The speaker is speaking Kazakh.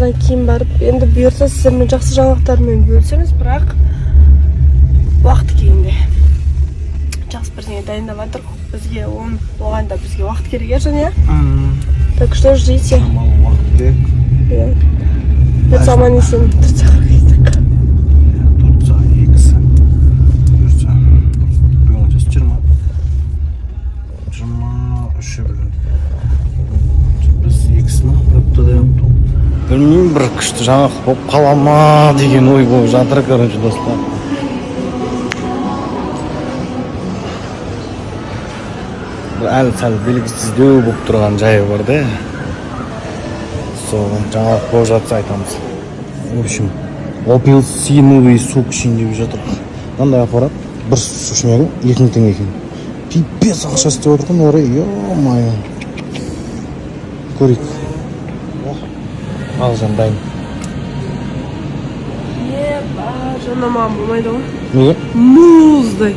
Одан кейін барып, енді бұйырса сіздермен жақсы жаңалықтармен бөлісеміз, бірақ уақыт кейінде. Жақсы бірдеңе дайындап жатырмық. Бізге оған да бізге уақыт керек және. Так что ждите. Мало уақыт керек. Иә. Біз аман есен Турцияға кеттік. Турцияға 2-сі. Бұйырса. Бүгін жас 23-і білін. Біз 2-сі ма? Аптада білмеймін, бір күшті жаңалық болып қала ма деген ой болып жатыр, короче, достар. Әлі сәл белгісіздеу болып тұрған жайы бар да. Сол жаңалық болып жатса айтамыз. В общем, апельсиновый сок ішейін деп жатыр. Мынандай аппарат, бір су ішмегі 2000 теңге екен. Пипец ақшасы деп отырған орай, ё-майо. Көрейік. Алжан дайын. Жанамам болмайды ғой. Неге? Мұздай.